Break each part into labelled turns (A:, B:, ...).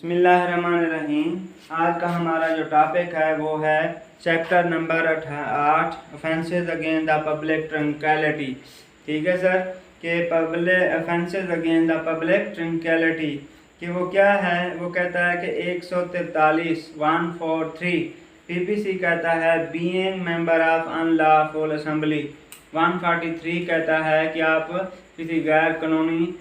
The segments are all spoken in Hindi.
A: बिस्मिल्लाहिर्रहमानिर्रहीम। आज का हमारा जो टॉपिक है वो है chapter number 8 offences against the public tranquillity. ठीक है सर, कि public offences against the public tranquillity कि वो क्या है। वो कहता है कि 143 पीपीसी कहता है being member of unlawful assembly. 143 कहता है कि आप किसी गैर कानूनी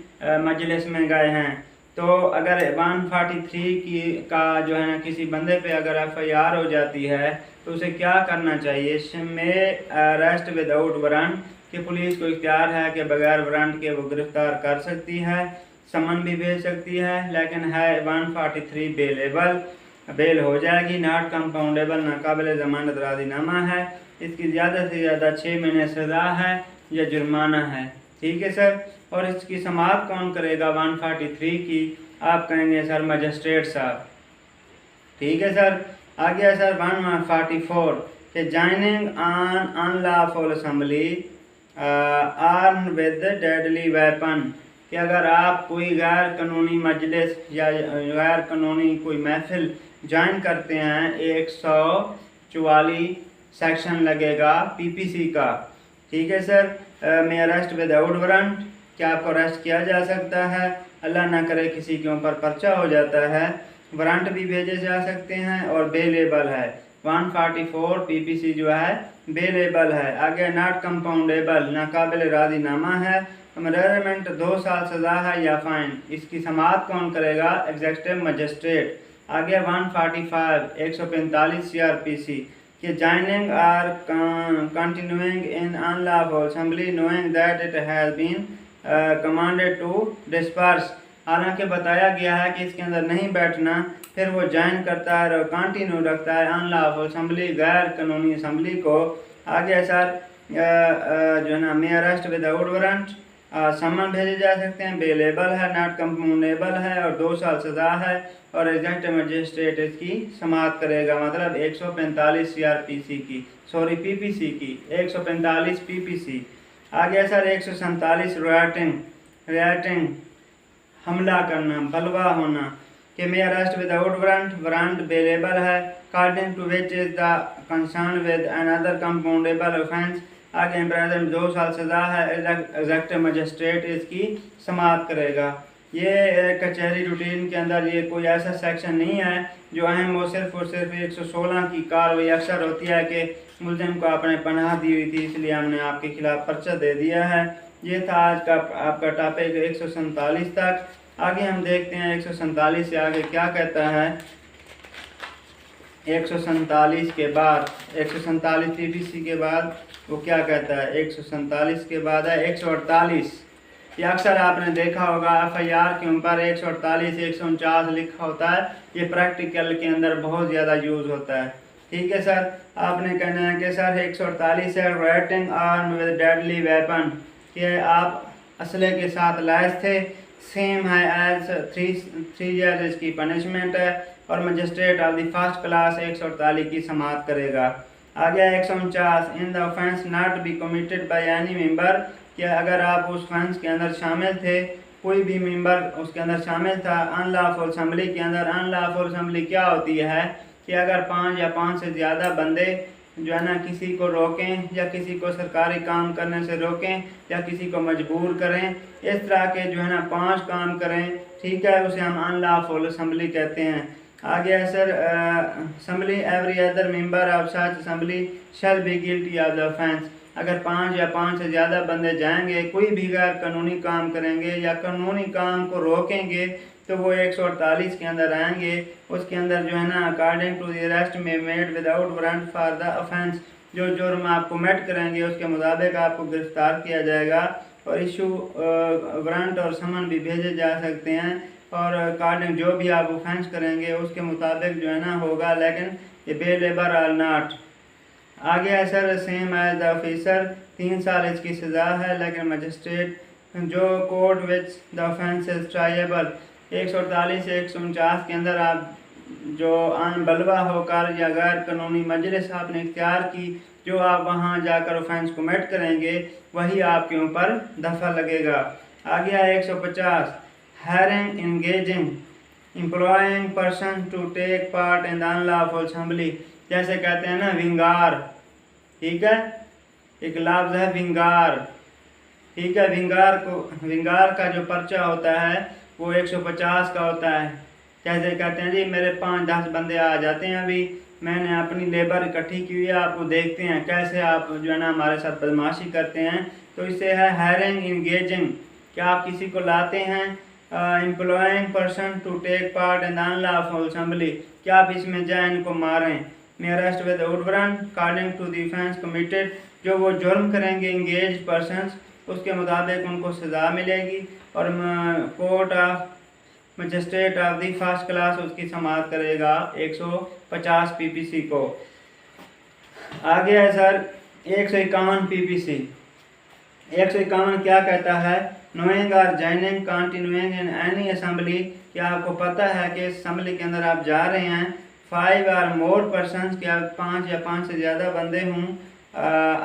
A: मजलिस में गए हैं। तो अगर 143 का जो है ना किसी बंदे पे अगर FIR हो जाती है तो उसे क्या करना चाहिए। में अरेस्ट विदाउट वारंट कि पुलिस को इख्तियार है कि बगैर वारंट के वो गिरफ्तार कर सकती है, समन भी भेज सकती है, लेकिन है 143 बेल हो जाएगी। नॉट कंपाउंडेबल, नाकाबिल ज़मानत राज़ीनामा है। इसकी ज़्यादा से ज़्यादा 6 महीने सज़ा है या जुर्माना है। ठीक है सर। और इसकी समाअत कौन करेगा 143 की? आप कहेंगे सर मजिस्ट्रेट साहब। ठीक है सर। आगे है सर 144 कि joining on unlawful assembly armed with deadly weapon कि अगर आप कोई गैर कानूनी मजलिस या गैर कानूनी कोई महफिल ज्वाइन करते हैं 144 सेक्शन लगेगा पीपीसी का। ठीक है सर। में अरेस्ट विदाउट वारंट कि आपको अरेस्ट किया जा सकता है, अल्लाह ना करे किसी के ऊपर पर्चा हो जाता है, वारंट भी भेजे जा सकते हैं और बेलेबल है। 144 पीपीसी जो है बेलेबल है। आगे नॉट कंपाउंडेबल, नाकाबिल राज़ीनामा है, इम्प्रिजनमेंट 2 साल सज़ा है या फाइन। इसकी समाअत कौन करेगा? Executive magistrate. आगे 145 145 CRPC कि joining or continuing in unlawful assembly knowing that it has been commanded to disperse. हालांकि बताया गया है कि इसके अंदर नहीं बैठना, फिर वो ज्वाइन करता है और कंटिन्यू रखता है अनलॉफुल असेंबली, गैर कानूनी असेंबली को। आगे सर जो है ना में अरेस्ट विदाउट वारंट, समन भेजे जा सकते हैं, बेलेबल है, नॉट कंपाउंडेबल है और 2 साल सज़ा है और एग्जीक्यूटिव मजिस्ट्रेट इसकी समाअत करेगा। मतलब 145 CRPC की, सॉरी पीपीसी की, 145 पीपीसी। आगे सर 147 राइटिंग हमला करना, बलवा होना कि में अरेस्ट विदाउट वारंट बेलेबल है, according to which is the concern with another compoundable offence. आगे इम्प्रिजनमेंट 2 साल सज़ा है, एग्जीक्यूटिव मजिस्ट्रेट इसकी समाअत करेगा। ये कचहरी रूटीन के अंदर ये कोई ऐसा सेक्शन नहीं है जो अहम हो। सिर्फ और सिर्फ 116 की कार्रवाई अक्सर होती है कि मुलजिम को आपने पनाह दी हुई थी इसलिए हमने आपके खिलाफ पर्चा दे दिया है। ये था आज का आपका टॉपिक 147 तक। आगे हम देखते हैं 147 से आगे क्या कहता है। 147 के बाद 147 पीपीसी के बाद वो क्या कहता है। 147 के बाद है 148। ये अक्सर आपने देखा होगा FIR के ऊपर 148 149 लिखा होता है। ये प्रैक्टिकल के अंदर बहुत ज़्यादा यूज़ होता है। ठीक है सर। आपने कहना है कि सर 148 है writing arm with deadly weapon कि आप असले के साथ लैस थे, सेम है एज 3 ईयर्स इसकी पनिशमेंट है और magistrate of the first class 148 की समाअत करेगा। आगे 149 in the offence not be committed by any member कि अगर आप उस ऑफेंस के अंदर शामिल थे, कोई भी मेंबर उसके अंदर शामिल था अनलॉफुल असेंबली के अंदर। अनलॉफुल असेंबली क्या होती है कि अगर 5 या 5 से ज़्यादा बंदे जो है ना किसी को रोकें या किसी को सरकारी काम करने से रोकें या किसी को मजबूर करें, इस तरह के जो है ना 5 काम करें, ठीक है, उसे हम अनलॉफुल असेंबली कहते हैं। आगे है sir assembly every other member of such assembly shall be guilty of the offence. अगर 5 या 5 से ज़्यादा बंदे जाएंगे, कोई भी गैर कानूनी काम करेंगे या कानूनी काम को रोकेंगे तो वो 148 के अंदर आएंगे। उसके अंदर जो है ना अकॉर्डिंग टू द अरेस्ट में made without warrant for the offence, जो जुर्म आप कमिट करेंगे उसके मुताबिक आपको गिरफ्तार किया जाएगा और इशू वारंट और समन भी भेजे जा सकते हैं और अकॉर्डिंग जो भी आप ऑफेंस करेंगे उसके मुताबिक जो है ना होगा, लेकिन ये बेलेबर आर नॉट। आगे है sir same as the officer, 3 साल इसकी सज़ा है, लेकिन मजिस्ट्रेट जो court which the offence is triable 148 से 149 के अंदर आप जो बलवा होकर या गैर कानूनी मजलिस आपने इख्तियार की, जो आप वहाँ जाकर ऑफेंस कमिट करेंगे वही आपके ऊपर दफ़ा लगेगा। आगे है 150 hiring engaging employing person to take part in the unlawful assembly, जैसे कहते हैं ना विंगार, ठीक है, एक लफ्ज़ है विंगार, ठीक है। विंगार का जो पर्चा होता है वो 150 का होता है। जैसे कहते हैं जी मेरे 5-10 बंदे आ जाते हैं, अभी मैंने अपनी लेबर इकट्ठी की हुई है, आपको देखते हैं कैसे आप जो है ना हमारे साथ बदमाशी करते हैं। तो इससे है हायरिंग इंगेजिंग, क्या आप किसी को लाते हैं। Employing person to take part in the unlawful assembly, क्या आप इसमें जाए इनको मारें। May arrest with warrant according to the offence committed, जो वो जुर्म करेंगे इंगेज पर्सनस उसके मुताबिक उनको सज़ा मिलेगी। और court of magistrate of the first class उसकी समाअत करेगा 150 पीपीसी को। आगे है सर 151 पीपीसी। 151 क्या कहता है, नोइंग और joining continuing in any assembly, क्या आपको पता है कि इस असेंबली के अंदर आप जा रहे हैं 5 और मोर पर्सन, क्या 5 या 5 से ज़्यादा बंदे हों।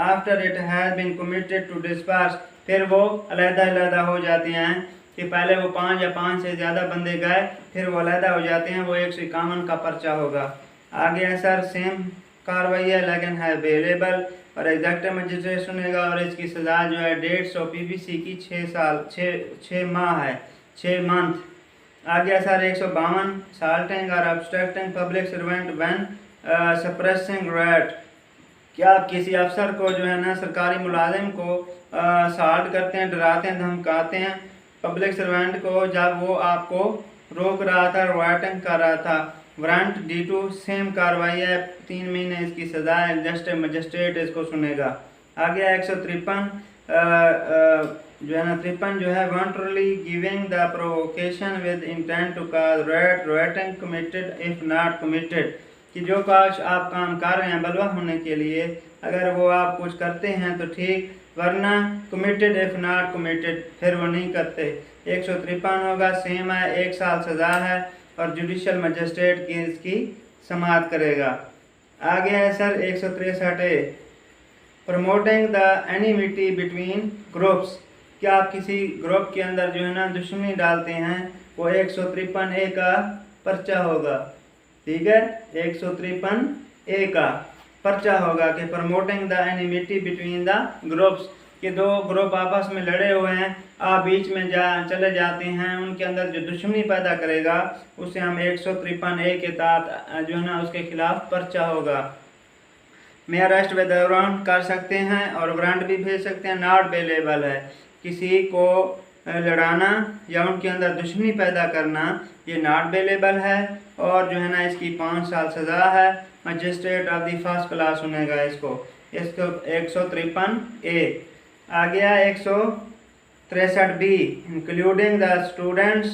A: After it has been committed to disperse, फिर वो अलग-अलग हो जाते हैं कि पहले वो 5 या 5 से ज़्यादा बंदे गए फिर वो अलग हो जाते हैं, वो 151 का पर्चा होगा। आगे है सर सेम कार्रवाई है लेकिन है अवेलेबल और एग्जैक्ट मजिस्ट्रेट सुनेगा और इसकी सज़ा जो है 150 पीपीसी की 6 माह है, 6 मंथ। आगे सर 152 साल्टिंग और obstructing public servant when suppressing right, क्या आप किसी अफसर को जो है ना सरकारी मुलाजिम को साल्ट करते हैं, डराते हैं, धमकाते हैं पब्लिक सर्वेंट को जब वो आपको रोक रहा था, राइटिंग कर रहा था। वारंट डी टू सेम कार्रवाई है, 3 महीने इसकी सज़ा है, जस्ट मजिस्ट्रेट इसको सुनेगा। आगे 153 जो है ना 53 जो है wantonly giving the provocation with intent to cause rioting committed if not committed, कि जो काश आप काम कर रहे हैं बलवा होने के लिए, अगर वो आप कुछ करते हैं तो ठीक, वरना कमिटेड इफ नॉट कमिटेड फिर वो नहीं करते। 153 होगा, सेम है, 1 साल सज़ा है और जुडिशल मजिस्ट्रेट की इसकी समाअत करेगा। आगे है sir 163 promoting the enmity between groups, क्या आप किसी ग्रुप के अंदर जो है ना दुश्मनी डालते हैं, वो 153 का पर्चा होगा, ठीक है, 153 का पर्चा होगा कि promoting the enmity between the groups, कि 2 ग्रुप आपस में लड़े हुए हैं, आप बीच में चले जाते हैं, उनके अंदर जो दुश्मनी पैदा करेगा उसे हम 153 के तहत जो है ना उसके खिलाफ पर्चा होगा। में अरेस्ट विद वारंट कर सकते हैं और वारंट भी भेज सकते हैं। नॉट अवेलेबल है, किसी को लड़ाना या उनके अंदर दुश्मनी पैदा करना ये नॉट अवेलेबल है और जो है ना इसकी 5 साल सज़ा है। Magistrate of the first class सुनेगा इसको 153A। आ गया 163B including the students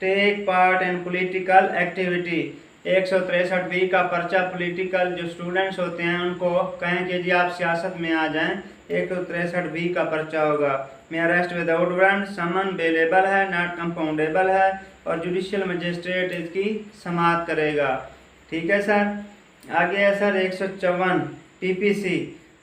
A: take part in political activity. 163B का पर्चा पॉलिटिकल जो स्टूडेंट्स होते हैं उनको कहें कि जी आप सियासत में आ जाएं, 163B का पर्चा होगा। में अरेस्ट विदाउट वारंट, समन अवेलेबल है, नॉट कंपाउंडेबल है और जुडिशियल मजिस्ट्रेट इसकी समाअत करेगा, ठीक है सर। आगे है sir 154 PPC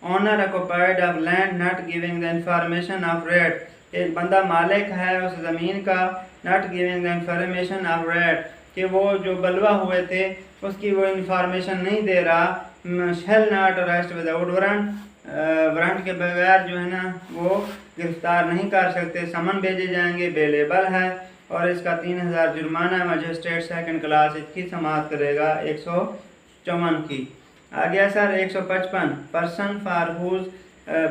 A: owner occupied of land not giving the information of riot. एक बंदा मालिक है उस ज़मीन का, not giving the information of riot, कि वो जो बलवा हुए थे उसकी वो इंफॉर्मेशन नहीं दे रहा। Shall not arrest without warrant, warrant के बगैर जो है ना वो गिरफ्तार नहीं कर सकते, समन भेजे जाएंगे, अवेलेबल है और इसका 3000 जुर्माना। मजिस्ट्रेट सेकंड क्लास इसकी समाअत करेगा 154 की। आ गया sir 155 person for whose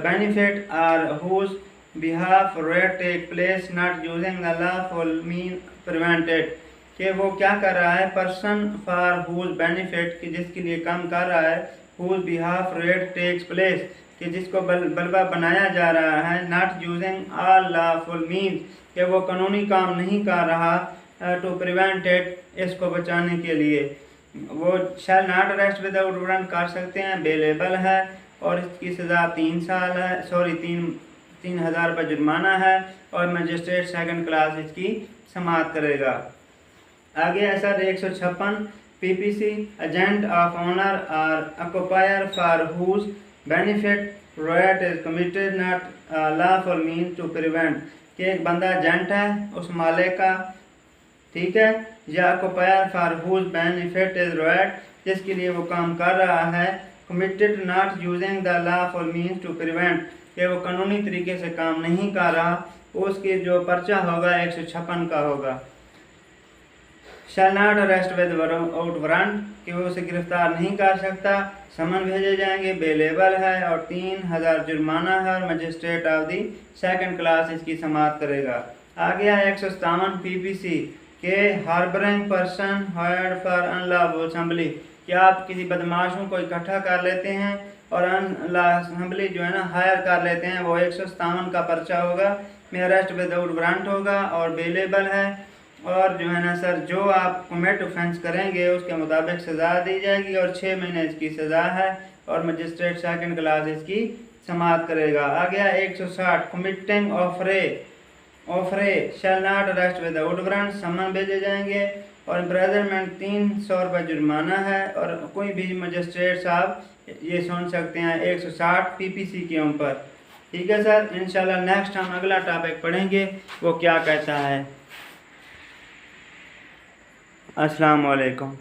A: benefit और whose behalf riot take place not using the lawful mean prevented, कि वो क्या कर रहा है, पर्सन फॉर हुज बेनिफिट, कि जिसके लिए काम कर रहा है, whose behalf riot takes place, कि जिसको बलवा बनाया जा रहा है, not using all lawful means, कि वो कानूनी काम नहीं कर रहा, टू प्रिवेंट इट, इसको बचाने के लिए। वो शैल नॉट अरेस्ट विदाउट वारंट कर सकते हैं, अवेलेबल है और इसकी सज़ा 3 साल है, सॉरी 3000 रुपये जुर्माना है और मजिस्ट्रेट सेकंड क्लास इसकी समाअत करेगा। आगे है sir 156 PPC agent of owner और occupier for whose benefit riot is committed not lawful mean to prevent, कि एक बंदा एजेंट है उस मालिक का ठीक है, या acquire for whose benefit is riot, जिसके लिए वो काम कर रहा है। Committed not using the lawful means to prevent, कि वो कानूनी तरीके से काम नहीं कर रहा, उसके जो पर्चा होगा 156 का होगा। शैल not arrest with out warrant, कि वो उसे गिरफ्तार नहीं कर सकता, समन भेजे जाएंगे, बेलेबल है और 3000 जुर्माना है और magistrate of the second class इसकी समाप्त करेगा। आ गया 157 पीपीसी के harbouring person hired for unlawful assembly, कि आप किसी बदमाशों को इकट्ठा कर लेते हैं और अनलॉफुल असेंबली जो है ना हायर कर लेते हैं, वो 157 का पर्चा होगा, में अरेस्ट विदाउट वारंट होगा और बेलेबल है। और जो है ना सर, जो आप कमिट ऑफेंस करेंगे उसके मुताबिक सज़ा दी जाएगी और 6 महीने इसकी सज़ा है और मजिस्ट्रेट सेकंड क्लास इसकी समाप्त करेगा। आ गया 160 committing affray shall not arrest without warrant, summon भेजे जाएंगे और इम्प्रिजनमेंट 300 रुपये जुर्माना है और कोई भी मजिस्ट्रेट साहब ये सुन सकते हैं 160 पीपीसी के ऊपर। ठीक है सर, इंशाल्लाह नेक्स्ट हम अगला टॉपिक पढ़ेंगे वो क्या कहता है। अस्सलाम वालेकुम।